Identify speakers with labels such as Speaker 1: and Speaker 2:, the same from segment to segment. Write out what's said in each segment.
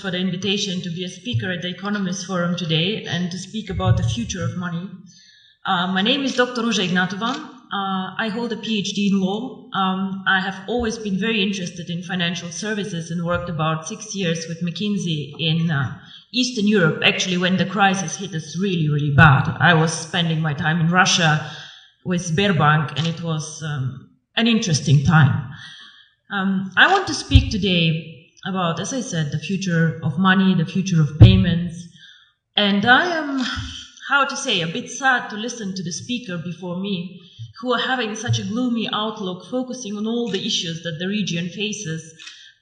Speaker 1: for the invitation to be a speaker at the Economist Forum today and to speak about the future of money. My name is Dr. Ruja. I hold a PhD in law. I have always been very interested in financial services and worked about 6 years with McKinsey in Eastern Europe, actually when the crisis hit us really, really bad. I was spending my time in Russia with Sberbank, and it was an interesting time. I want to speak today about, as I said, the future of money, the future of payments, and I am, how to say, a bit sad to listen to the speaker before me, who are having such a gloomy outlook, focusing on all the issues that the region faces,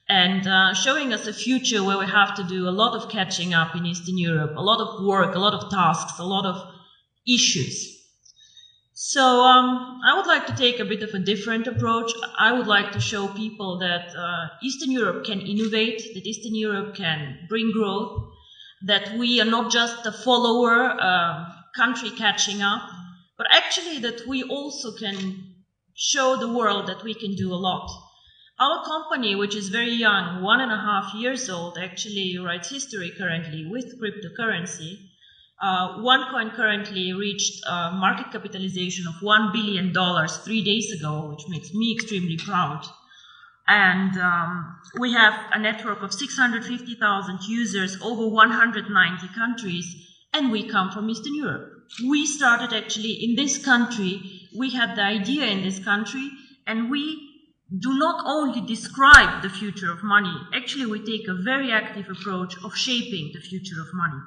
Speaker 1: and showing us a future where we have to do a lot of catching up in Eastern Europe, a lot of work, a lot of tasks, a lot of issues. So I would like to take a bit of a different approach. I would like to show people that Eastern Europe can innovate, that Eastern Europe can bring growth, that we are not just a follower country catching up, but actually that we also can show the world that we can do a lot. Our company, which is very young, 1.5 years old, actually writes history currently with cryptocurrency. Onecoin currently reached a market capitalization of $1 billion 3 days ago, which makes me extremely proud. And we have a network of 650,000 users, over 190 countries, and we come from Eastern Europe. We started actually in this country, we had the idea in this country, and we do not only describe the future of money, actually we take a very active approach of shaping the future of money.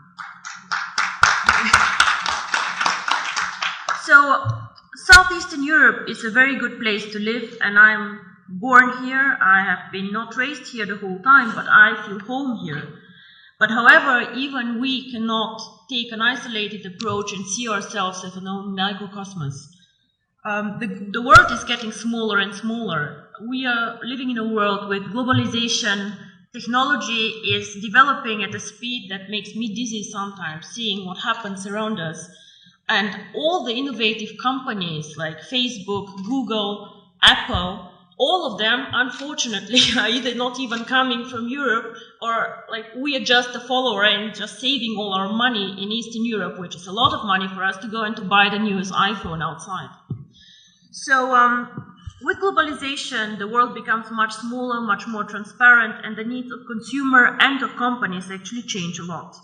Speaker 1: So, Southeastern Europe is a very good place to live, and I'm born here. I have been not raised here the whole time, but I feel home here. But however, even we cannot take an isolated approach and see ourselves as an own microcosmos. The world is getting smaller and smaller. We are living in a world with globalization. Technology is developing at a speed that makes me dizzy sometimes, seeing what happens around us. And all the innovative companies like Facebook, Google, Apple, all of them, unfortunately, are either not even coming from Europe, or like we are just a follower and just saving all our money in Eastern Europe, which is a lot of money for us to go and to buy the newest iPhone outside. So with globalization, the world becomes much smaller, much more transparent, and the needs of consumer and of companies actually change a lot.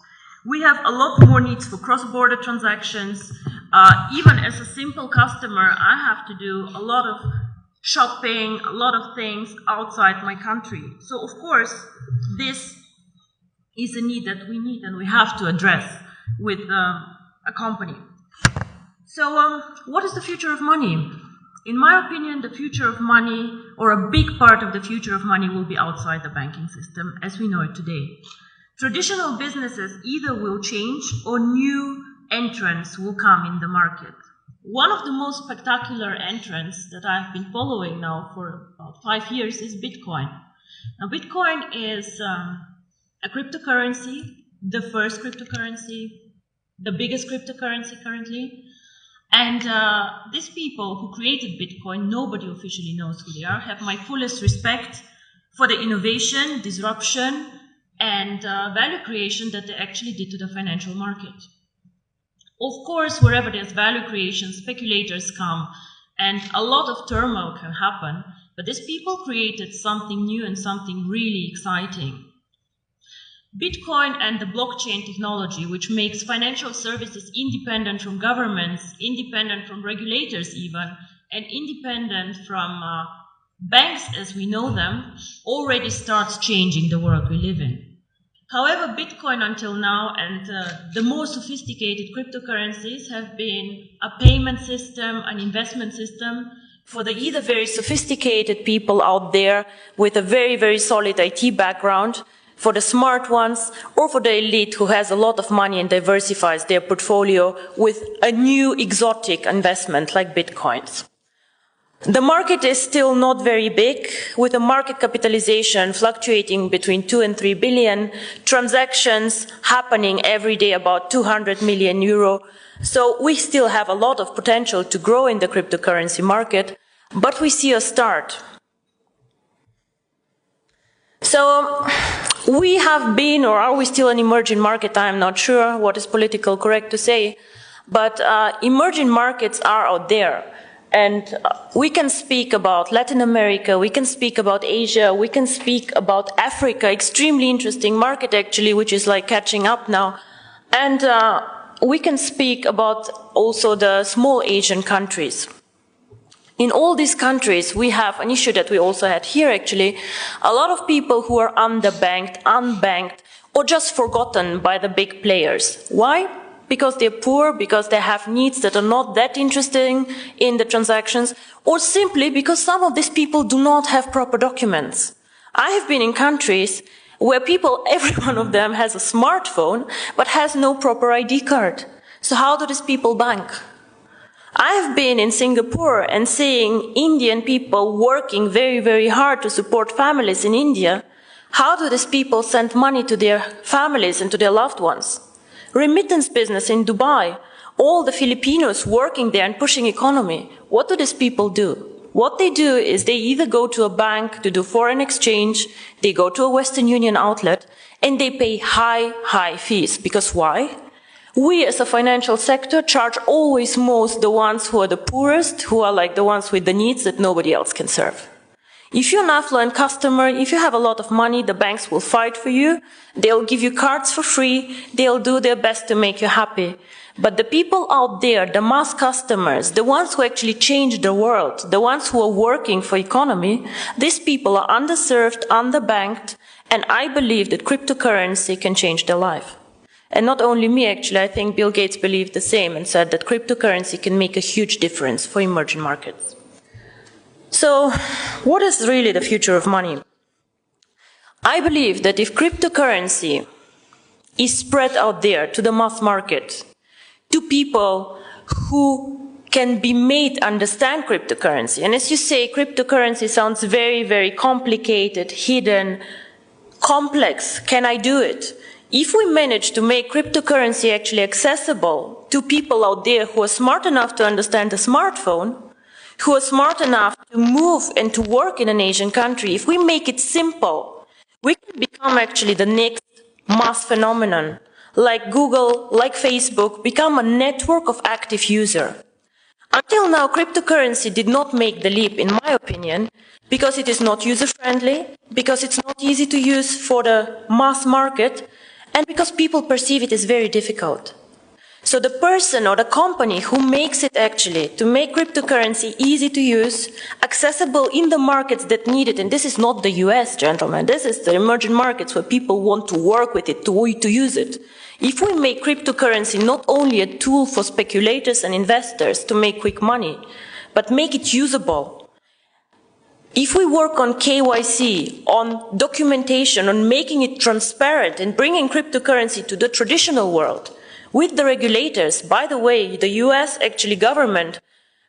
Speaker 1: We have a lot more needs for cross-border transactions. Even as a simple customer, I have to do a lot of shopping, a lot of things outside my country. So, of course, this is a need that we need and we have to address with a company. So, what is the future of money? In my opinion, the future of money, or a big part of the future of money, will be outside the banking system as we know it today. Traditional businesses either will change or new entrants will come in the market. One of the most spectacular entrants that I've been following now for about 5 years is Bitcoin. Now, Bitcoin is a cryptocurrency, the first cryptocurrency, the biggest cryptocurrency currently. And these people who created Bitcoin, nobody officially knows who they are, have my fullest respect for the innovation, disruption, and value creation that they actually did to the financial market. Of course, wherever there's value creation, speculators come, and a lot of turmoil can happen, but these people created something new and something really exciting. Bitcoin and the blockchain technology, which makes financial services independent from governments, independent from regulators even, and independent from banks as we know them, already starts changing the world we live in. However, Bitcoin until now and the more sophisticated cryptocurrencies have been a payment system, an investment system for the either very sophisticated people out there with a very, very solid IT background, for the smart ones, or for the elite who has a lot of money and diversifies their portfolio with a new exotic investment like Bitcoins. The market is still not very big, with a market capitalization fluctuating between 2 and 3 billion, transactions happening every day about 200 million euro. So we still have a lot of potential to grow in the cryptocurrency market, but we see a start. So we have been, or are we still an emerging market? I'm not sure what is politically correct to say, but emerging markets are out there. And we can speak about Latin America, we can speak about Asia, we can speak about Africa, extremely interesting market actually, which is like catching up now. And we can speak about also the small Asian countries. In all these countries, we have an issue that we also had here actually, a lot of people who are underbanked, unbanked, or just forgotten by the big players. Why? Because they're poor, because they have needs that are not that interesting in the transactions, or simply because some of these people do not have proper documents. I have been in countries where people, every one of them has a smartphone, but has no proper ID card. So how do these people bank? I have been in Singapore and seeing Indian people working very, very hard to support families in India. How do these people send money to their families and to their loved ones? Remittance business in Dubai, all the Filipinos working there and pushing economy. What do these people do? What they do is they either go to a bank to do foreign exchange, they go to a Western Union outlet, and they pay high fees. Because why? We as a financial sector charge always most the ones who are the poorest, who are like the ones with the needs that nobody else can serve. If you're an affluent customer, if you have a lot of money, the banks will fight for you. They'll give you cards for free. They'll do their best to make you happy. But the people out there, the mass customers, the ones who actually change the world, the ones who are working for economy, these people are underserved, underbanked, and I believe that cryptocurrency can change their life. And not only me, actually, I think Bill Gates believed the same and said that cryptocurrency can make a huge difference for emerging markets. So, what is really the future of money? I believe that if cryptocurrency is spread out there to the mass market, to people who can be made understand cryptocurrency, and as you say, cryptocurrency sounds very, very complicated, hidden, complex. Can I do it? If we manage to make cryptocurrency actually accessible to people out there who are smart enough to understand a smartphone, who are smart enough to move and to work in an Asian country, if we make it simple, we can become actually the next mass phenomenon, like Google, like Facebook, become a network of active users. Until now, cryptocurrency did not make the leap, in my opinion, because it is not user-friendly, because it's not easy to use for the mass market, and because people perceive it as very difficult. So the person or the company who makes it actually to make cryptocurrency easy to use, accessible in the markets that need it, and this is not the US, gentlemen, this is the emerging markets where people want to work with it, to use it. If we make cryptocurrency not only a tool for speculators and investors to make quick money, but make it usable, if we work on KYC, on documentation, on making it transparent and bringing cryptocurrency to the traditional world, with the regulators, by the way, the US actually government,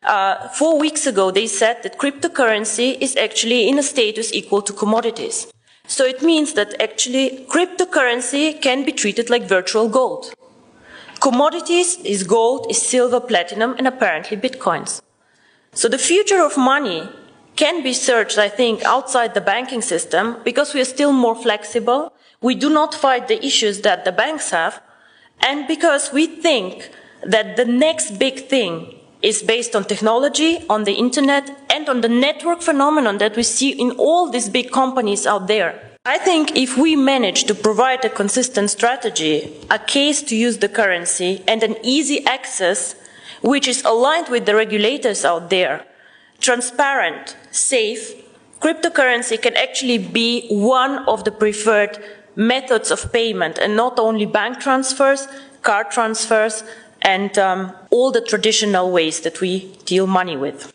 Speaker 1: 4 weeks ago, they said that cryptocurrency is actually in a status equal to commodities. So it means that actually cryptocurrency can be treated like virtual gold. Commodities is gold, is silver, platinum, and apparently bitcoins. So the future of money can be searched, I think, outside the banking system because we are still more flexible. We do not fight the issues that the banks have. And because we think that the next big thing is based on technology, on the internet, and on the network phenomenon that we see in all these big companies out there. I think if we manage to provide a consistent strategy, a case to use the currency, and an easy access, which is aligned with the regulators out there, transparent, safe, cryptocurrency can actually be one of the preferred methods of payment, and not only bank transfers, card transfers, and all the traditional ways that we deal money with.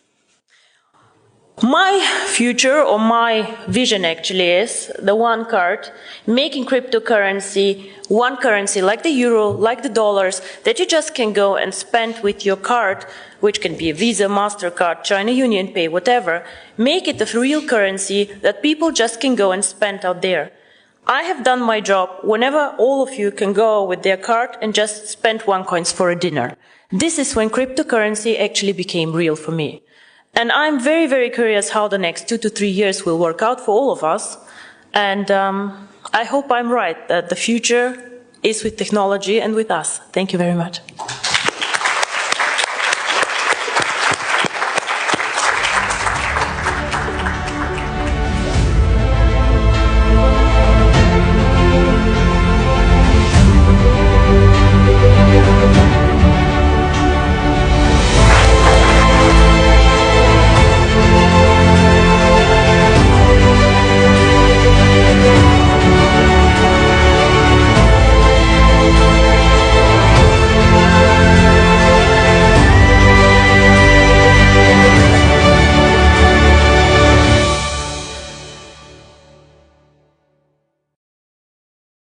Speaker 1: My future, or my vision actually, is the one card, making cryptocurrency one currency like the euro, like the dollars, that you just can go and spend with your card, which can be a Visa, MasterCard, China Union Pay, whatever. Make it a real currency that people just can go and spend out there. I have done my job whenever all of you can go with their card and just spend Onecoins for a dinner. This is when cryptocurrency actually became real for me. And I'm very, very curious how the next 2 to 3 years will work out for all of us. And
Speaker 2: I hope I'm right that the future is with technology and with us. Thank you very much.